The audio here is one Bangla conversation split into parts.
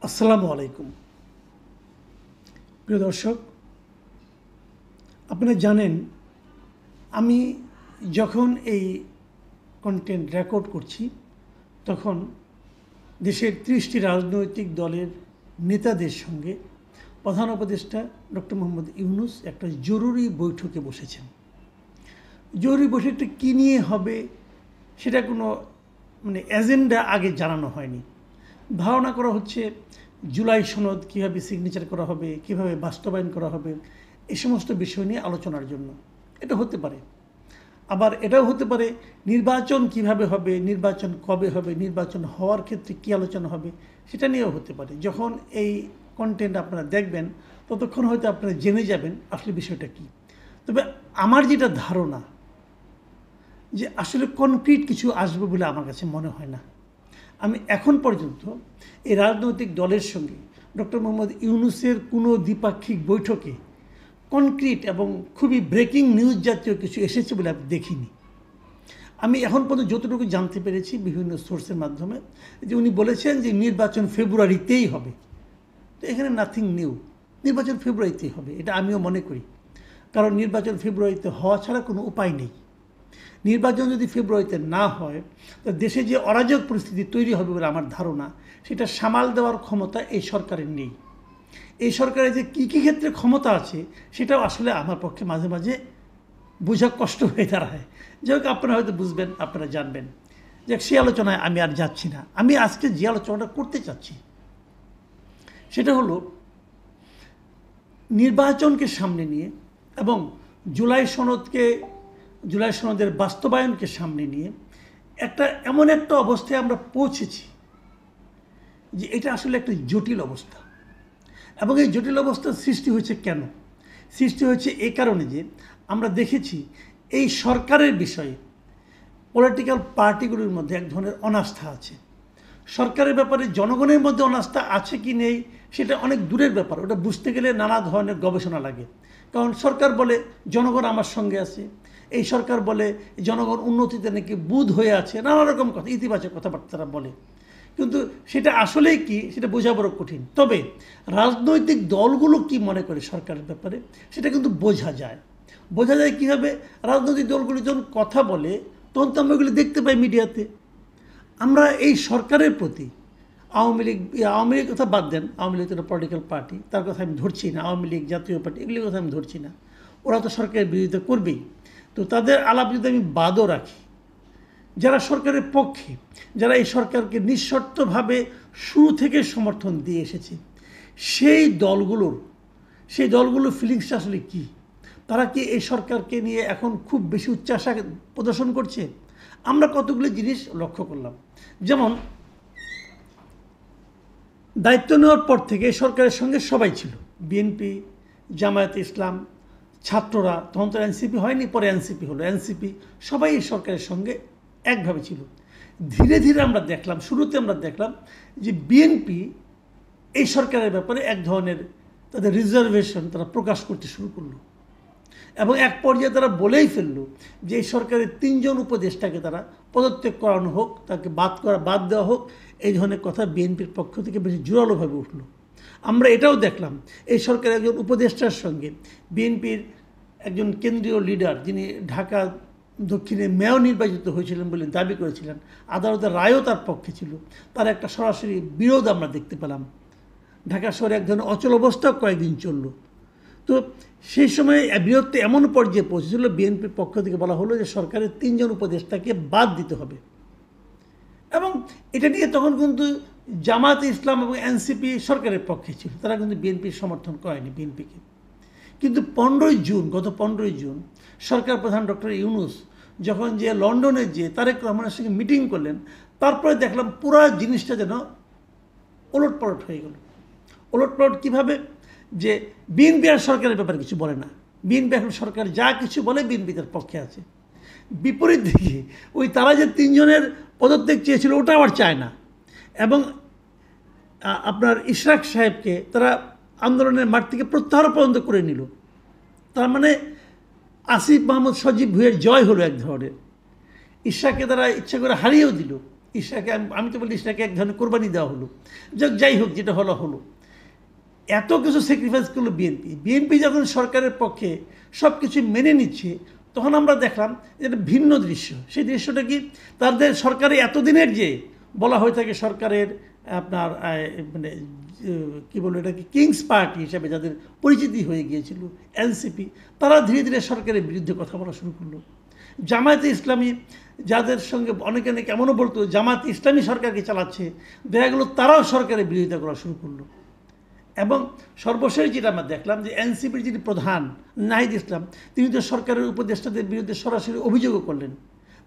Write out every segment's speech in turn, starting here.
আসসালামু আলাইকুম প্রিয় দর্শক, আপনারা জানেন আমি যখন এই কন্টেন্ট রেকর্ড করছি তখন দেশের 30টি রাজনৈতিক দলের নেতাদের সঙ্গে প্রধান উপদেষ্টা ডক্টর মোহাম্মদ ইউনূস একটা জরুরি বৈঠকে বসেছেন। জরুরি বৈঠকটা কী নিয়ে হবে সেটা কোনো এজেন্ডা আগে জানানো হয়নি। ধারণা করা হচ্ছে জুলাই সনদ কীভাবে সিগনেচার করা হবে, কীভাবে বাস্তবায়ন করা হবে, এই সমস্ত বিষয় নিয়ে আলোচনার জন্য। এটা হতে পারে, আবার এটাও হতে পারে নির্বাচন কিভাবে হবে, নির্বাচন কবে হবে, নির্বাচন হওয়ার ক্ষেত্রে কী আলোচনা হবে সেটা নিয়েও হতে পারে। যখন এই কন্টেন্ট আপনারা দেখবেন ততক্ষণ হয়তো আপনারা জেনে যাবেন আসলে বিষয়টা কী। তবে আমার যেটা ধারণা যে আসলে কনক্রিট কিছু আসবে বলে আমার কাছে মনে হয় না। আমি এখন পর্যন্ত এই রাজনৈতিক দলের সঙ্গে ডক্টর মোহাম্মদ ইউনূসের কোনো দ্বিপাক্ষিক বৈঠকে কনক্রিট এবং খুবই ব্রেকিং নিউজ জাতীয় কিছু এসেছে বলে আমি দেখিনি। আমি এখন পর্যন্ত যতটুকু জানতে পেরেছি বিভিন্ন সোর্সের মাধ্যমে যে উনি বলেছেন যে নির্বাচন ফেব্রুয়ারিতেই হবে। তো এখানে নাথিং নিউ, নির্বাচন ফেব্রুয়ারিতেই হবে এটা আমিও মনে করি, কারণ নির্বাচন ফেব্রুয়ারিতে হওয়া ছাড়া কোনো উপায় নেই। নির্বাচন যদি ফেব্রুয়ারিতে না হয় তো দেশে যে অরাজক পরিস্থিতি তৈরি হবে বলে আমার ধারণা, সেটা সামাল দেওয়ার ক্ষমতা এই সরকারের নেই। এই সরকারের যে কী কী ক্ষেত্রে ক্ষমতা আছে সেটাও আসলে আমার পক্ষে মাঝে মাঝে বোঝা কষ্ট হয়ে দাঁড়ায়। যাই হোক, আপনারা হয়তো বুঝবেন, আপনারা জানবেন। যে সেই আলোচনায় আমি আর যাচ্ছি না। আমি আজকে যে আলোচনাটা করতে চাচ্ছি সেটা হলো নির্বাচনকে সামনে নিয়ে এবং জুলাই সনদের বাস্তবায়নকে সামনে নিয়ে এমন একটা অবস্থায় আমরা পৌঁছেছি যে এটা আসলে একটা জটিল অবস্থা। এবং এই জটিল অবস্থার সৃষ্টি হয়েছে কেন? সৃষ্টি হয়েছে এই কারণে যে আমরা দেখেছি এই সরকারের বিষয়ে পলিটিক্যাল পার্টিগুলির মধ্যে এক ধরনের অনাস্থা আছে। সরকারের ব্যাপারে জনগণের মধ্যে অনাস্থা আছে কি নেই সেটা অনেক দূরের ব্যাপার। ওটা বুঝতে গেলে নানা ধরনের গবেষণা লাগে। কারণ সরকার বলে জনগণ আমার সঙ্গে আছে, এই সরকার বলে জনগণ উন্নতিতে নাকি বুঁদ হয়ে আছে, নানা রকম কথা, ইতিবাচক কথাবার্তা বলে। কিন্তু সেটা আসলেই কি সেটা বোঝা বড় কঠিন। তবে রাজনৈতিক দলগুলো কি মনে করে সরকারের ব্যাপারে সেটা কিন্তু বোঝা যায়। কীভাবে? রাজনৈতিক দলগুলো যখন কথা বলে তখন তো আমরা এগুলো দেখতে পাই মিডিয়াতে। আমরা এই সরকারের প্রতি আওয়ামী লীগ কথা বাদ দেন, আওয়ামী লীগ তো একটা পলিটিক্যাল পার্টি, তার কথা আমি ধরছি না। আওয়ামী লীগ, জাতীয় পার্টি, এগুলির কথা আমি ধরছি না। ওরা তো সরকারের বিরোধিতা করবেই। তো তাদের আলাপ যদি আমি বাদও রাখি, যারা সরকারের পক্ষে, যারা এই সরকারকে নিঃশর্তভাবে শুরু থেকে সমর্থন দিয়ে এসেছে, সেই দলগুলোর ফিলিংসটা আসলে কী? তারা কি এই সরকারকে নিয়ে এখন খুব বেশি উচ্চাসা প্রদর্শন করছে? আমরা কতগুলো জিনিস লক্ষ্য করলাম। যেমন দায়িত্ব নেওয়ার পর থেকে সরকারের সঙ্গে সবাই ছিল, বিএনপি, জামায়াতে ইসলাম, ছাত্ররা, তখন তো এনসিপি হয়নি, পরে এনসিপি হলো, এনসিপি, সবাই এই সরকারের সঙ্গে একভাবে ছিল। ধীরে ধীরে শুরুতে আমরা দেখলাম যে বিএনপি এই সরকারের ব্যাপারে এক ধরনের তাদের রিজার্ভেশন তারা প্রকাশ করতে শুরু করলো। এবং এক পর্যায়ে তারা বলেই ফেললো যে এই সরকারের 3 জন উপদেষ্টাকে তারা পদত্যাগ করানো হোক, তাকে বাদ দেওয়া হোক, এই ধরনের কথা বিএনপির পক্ষ থেকে বেশি জোরালোভাবে উঠলো। আমরা এটাও দেখলাম এই সরকারের একজন উপদেষ্টার সঙ্গে বিএনপির একজন কেন্দ্রীয় লিডার, যিনি ঢাকা দক্ষিণে মেয়র নির্বাচিত হয়েছিলেন বলে দাবি করেছিলেন, আদালতের রায়ও তার পক্ষে ছিল, তার একটা সরাসরি বিরোধ আমরা দেখতে পেলাম। ঢাকা শহরে এক ধরনের অচল অবস্থাও কয়েকদিন চলল। তো সেই সময় বিরোধটা এমন পর্যায়ে পৌঁছেছিল, বিএনপির পক্ষ থেকে বলা হলো যে সরকারের 3 জন উপদেষ্টাকে বাদ দিতে হবে। এবং এটা নিয়ে তখন কিন্তু জামায়াতে ইসলাম এবং এনসিপি সরকারের পক্ষে ছিল, তারা কিন্তু বিএনপির সমর্থন করেনি বিএনপিকে। কিন্তু গত 15ই জুন সরকার প্রধান ডক্টর ইউনূস যখন যে লন্ডনে যে তারেক রহমানের সঙ্গে মিটিং করলেন, তারপরে দেখলাম পুরো জিনিসটা যেন ওলটপালট হয়ে গেল। ওলটপালট কীভাবে? যে বিএনপি আর সরকারের ব্যাপারে কিছু বলে না। বিএনপি এখন সরকার যা কিছু বলে বিএনপি তার পক্ষে আছে। বিপরীত দিকে তারা যে 3 জনের পদত্যাগ চেয়েছিল ওটা আবার চায় না। এবং আপনার ইশরাক সাহেবকে তারা আন্দোলনের মাঠ থেকে প্রত্যাহার পর্যন্ত করে নিল। তার মানে আসিফ মাহমুদ সজীব ভুঁইয়ের জয় হলো এক ধরনের। ইশরাককে তারা ইচ্ছা করে হারিয়েও দিল। ইশরাকে, আমি তো বলি ইশরাকে এক ধরনের কোরবানি দেওয়া হলো। যাই হোক, যেটা হলো হলো। এত কিছু স্যাক্রিফাইস করলো বিএনপি যখন সরকারের পক্ষে সব কিছু মেনে নিচ্ছে, তখন আমরা দেখলাম যেটা ভিন্ন দৃশ্য। সেই দৃশ্যটা কি, তাদের সরকারে এতদিনের যে বলা হয়ে থাকে সরকারের আপনার মানে কী বলবো এটাকে কিংস পার্টি হিসাবে যাদের পরিচিতি হয়ে গিয়েছিল এনসিপি, তারা ধীরে ধীরে সরকারের বিরুদ্ধে কথা বলা শুরু করলো। জামায়াতে ইসলামী, যাদের সঙ্গে অনেকে এমনও বলতো জামায়াতে ইসলামী সরকারকে চালাচ্ছে, দেখা গেলো তারাও সরকারের বিরোধিতা করা শুরু করলো। এবং সর্বশেষ যেটা আমরা দেখলাম যে এনসিপির যিনি প্রধান নাহিদ ইসলাম, তিনি তো সরকারের উপদেষ্টাদের বিরুদ্ধে সরাসরি অভিযোগও করলেন।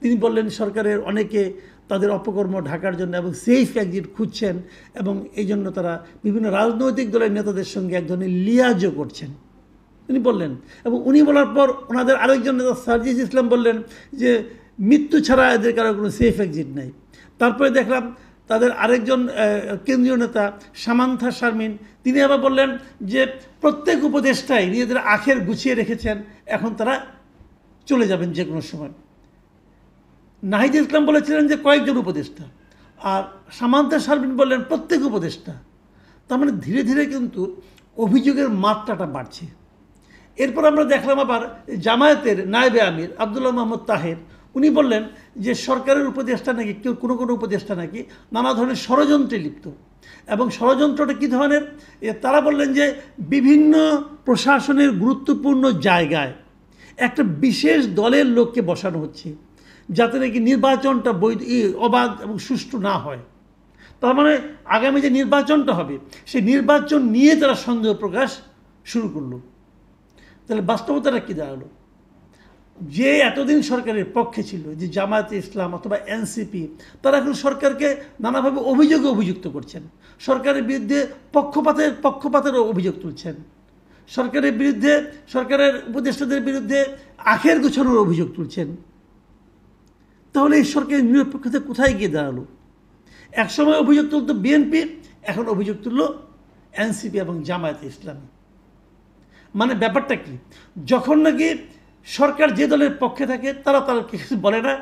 তিনি বললেন সরকারের অনেকে তাদের অপকর্ম ঢাকার জন্য এবং সেফ এক্সিট খুঁজছেন, এবং এই জন্য তারা বিভিন্ন রাজনৈতিক দলের নেতাদের সঙ্গে এক ধরনের লিয়াজও করছেন, তিনি বললেন। এবং উনি বলার পর ওনাদের আরেকজন নেতা সার্জিস ইসলাম বললেন যে মৃত্যু ছাড়া এদের কারো কোনো সেফ এক্সিট নাই। তারপরে দেখলাম তাদের আরেকজন কেন্দ্রীয় নেতা সামান্থা শারমিন, তিনি আবার বললেন যে প্রত্যেক উপদেষ্টাই নিজেদের আখের গুছিয়ে রেখেছেন, এখন তারা চলে যাবেন যে কোনো সময়। নাহিদ ইসলাম বলেছিলেন যে কয়েকজন উপদেষ্টা, আর সামান্থা শারমিন বললেন প্রত্যেক উপদেষ্টা। তার মানে ধীরে ধীরে কিন্তু অভিযোগের মাত্রাটা বাড়ছে। এরপর আমরা দেখলাম আবার জামায়াতের নায়েবে আমির আব্দুল্লাহ মোহাম্মদ তাহের, উনি বললেন যে সরকারের উপদেষ্টা নাকি কোনো উপদেষ্টা নাকি নানা ধরনের ষড়যন্ত্রে লিপ্ত। এবং ষড়যন্ত্রটা কী ধরনের, তারা বললেন যে বিভিন্ন প্রশাসনের গুরুত্বপূর্ণ জায়গায় একটা বিশেষ দলের লোককে বসানো হচ্ছে, যাতে নাকি নির্বাচনটা বৈধ, অবাধ এবং সুষ্ঠু না হয়। তার মানে আগামী যে নির্বাচনটা হবে সেই নির্বাচন নিয়ে তারা সন্দেহ প্রকাশ শুরু করলো। তাহলে বাস্তবতাটা কী দাঁড়ালো, যে এতদিন সরকারের পক্ষে ছিল যে জামায়াতে ইসলাম অথবা এনসিপি, তারা এখন সরকারকে নানাভাবে অভিযুক্ত করছেন, সরকারের বিরুদ্ধে পক্ষপাতেরও অভিযোগ তুলছেন, সরকারের বিরুদ্ধে, সরকারের উপদেষ্টাদের বিরুদ্ধে আখের গোছানোর অভিযোগ তুলছেন। তাহলে এই সরকারের নিরপেক্ষতা কোথায় গিয়ে দাঁড়ালো? একসময় অভিযোগ তুলত বিএনপি, এখন অভিযোগ তুলল এনসিপি এবং জামায়াতে ইসলামী। মানে ব্যাপারটা কি, যখন নাকি সরকার যে দলের পক্ষে থাকে তারা কিছু বলে না,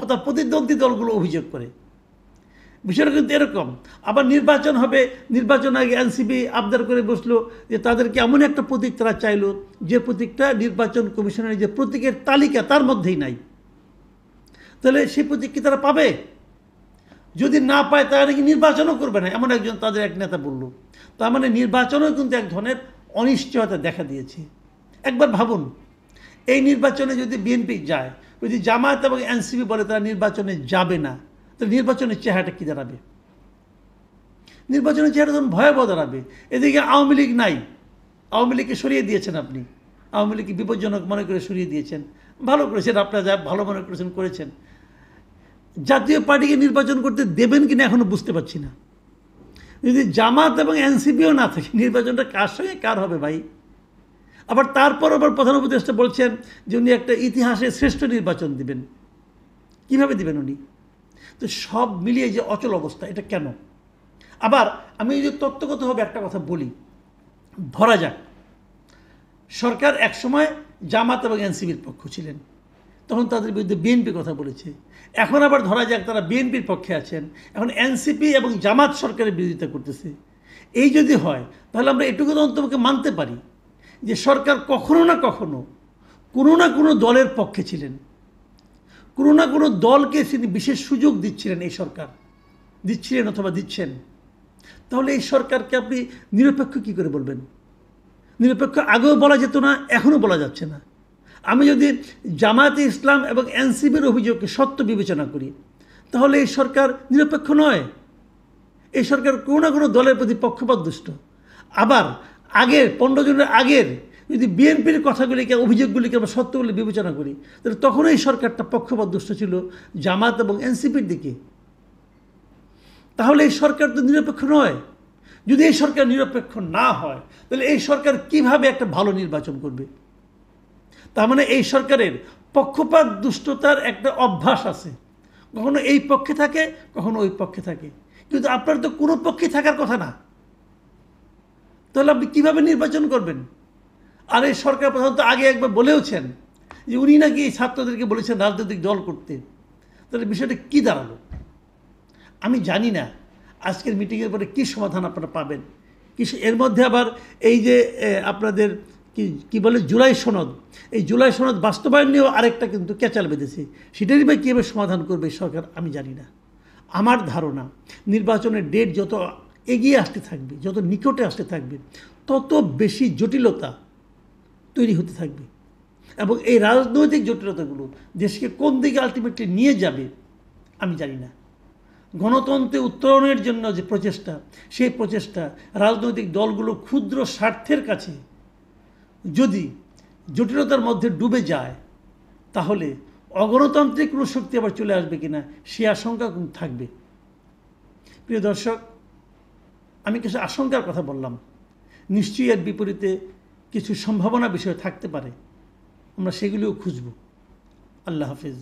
তার প্রতিদ্বন্দ্বী দলগুলো অভিযোগ করে। বিষয়টা কিন্তু এরকম। আবার নির্বাচন হবে, নির্বাচন আগে এনসিপি আবদার করে বসলো যে তাদেরকে এমন একটা প্রতীক তারা চাইলো যে প্রতীকটা নির্বাচন কমিশনের যে প্রতীকের তালিকা তার মধ্যেই নাই। তাহলে সেই প্রতীক কি তারা পাবে? যদি না পায় তারা নাকি নির্বাচনও করবে না, এমন একজন তাদের এক নেতা বলল। তার মানে নির্বাচনেও কিন্তু এক ধরনের অনিশ্চয়তা দেখা দিয়েছে। একবার ভাবুন, এই নির্বাচনে যদি বিএনপি যায়, যদি জামায়াত এবং এনসিপি বলে তারা নির্বাচনে যাবে না, তাহলে নির্বাচনের চেহারাটা কী দাঁড়াবে? নির্বাচনের চেহারা তখন ভয়াবহ দাঁড়াবে। এদিকে আওয়ামী লীগ নাই, আওয়ামী লীগকে সরিয়ে দিয়েছেন আপনি, আওয়ামী লীগকে বিপজ্জনক মনে করে সরিয়ে দিয়েছেন, ভালো করেছেন, আপনারা যা ভালো মনে করেছেন। জাতীয় পার্টিকে নির্বাচন করতে দেবেন কিনা এখনো বুঝতে পারছি না। যদি জামাত এবং এনসিপিও না থাকে, নির্বাচনটা কার সঙ্গে কার হবে ভাই? আবার তারপর প্রধান উপদেষ্টা বলছেন যে উনি একটা ইতিহাসে শ্রেষ্ঠ নির্বাচন দিবেন। কিভাবে দিবেন উনি? তো সব মিলিয়ে যে অচল অবস্থা, এটা কেন? আবার আমি যে তত্ত্বগতভাবে একটা কথা বলি, ধরা যাক সরকার একসময় জামাত এবং এনসিপির পক্ষ ছিলেন, তখন তাদের বিরুদ্ধে বিএনপি কথা বলেছে। এখন আবার ধরা যাক তারা বিএনপির পক্ষে আছেন, এখন এনসিপি এবং জামাত সরকারের বিরোধিতা করতেছে। এই যদি হয় তাহলে আমরা এটুকু তো অন্তপক্ষে মানতে পারি যে সরকার কখনো না কখনো কোনো না কোনো দলের পক্ষে ছিলেন, কোনো না কোনো দলকে তিনি বিশেষ সুযোগ দিচ্ছিলেন, এই সরকার দিচ্ছিলেন অথবা দিচ্ছেন। তাহলে এই সরকারকে আপনি নিরপেক্ষ কী করে বলবেন? নিরপেক্ষ আগেও বলা যেত না, এখনও বলা যাচ্ছে না। আমি যদি জামায়াতে ইসলাম এবং এনসিপির অভিযোগকে সত্য বিবেচনা করি, তাহলে এই সরকার নিরপেক্ষ নয়, এই সরকার কোনো না কোনো দলের প্রতি পক্ষপাত দুষ্ট। আবার আগের 15 জনের আগের যদি বিএনপির কথাগুলিকে, অভিযোগগুলিকে আমরা সত্য বলে বিবেচনা করি, তাহলে তখনও এই সরকারটা পক্ষপাত দুষ্ট ছিল জামাত এবং এনসিপির দিকে। তাহলে এই সরকার তো নিরপেক্ষ নয়। যদি এই সরকার নিরপেক্ষ না হয়, তাহলে এই সরকার কিভাবে একটা ভালো নির্বাচন করবে? তার মানে এই সরকারের পক্ষপাত দুষ্টতার একটা অভ্যাস আছে, কখনো এই পক্ষে থাকে, কখনো ওই পক্ষে থাকে। কিন্তু আপনার তো কোনো পক্ষে থাকার কথা না, তাহলে আপনি কীভাবে নির্বাচন করবেন? আর এই সরকার প্রধানত আগে একবার বলেওছেন যে উনি নাকি ছাত্রদেরকে বলেছেন রাজনৈতিক দল করতে। তাহলে বিষয়টা কী দাঁড়ালো? আমি জানি না আজকের মিটিংয়ের পরে কী সমাধান আপনারা পাবেন। এর মধ্যে আবার এই যে আপনাদের কি বলে জুলাই সনদ, এই জুলাই সনদ বাস্তবায়ন নিয়েও আরেকটা কিন্তু ক্যাচাল বেঁধেছে। সেটারই বা কীভাবে সমাধান করবে সরকার আমি জানি না। আমার ধারণা নির্বাচনের ডেট যত এগিয়ে আসতে থাকবে, যত নিকটে আসতে থাকবে, তত বেশি জটিলতা তৈরি হতে থাকবে এবং এই রাজনৈতিক জটিলতাগুলো দেশকে কোন দিকে আলটিমেটলি নিয়ে যাবে আমি জানি না। গণতন্ত্রে উত্তরণের জন্য যে প্রচেষ্টা, সেই প্রচেষ্টা রাজনৈতিক দলগুলো ক্ষুদ্র স্বার্থের কাছে যদি জটিলতার মধ্যে ডুবে যায়, তাহলে অগণতান্ত্রিক কোনো শক্তি আবার চলে আসবে কিনা সে আশঙ্কা কিন্তু থাকবে। প্রিয় দর্শক, আমি কিছু আশঙ্কার কথা বললাম, নিশ্চয়ই এর বিপরীতে কিছু সম্ভাবনা বিষয় থাকতে পারে, আমরা সেগুলিও খুঁজব। আল্লাহ হাফিজ।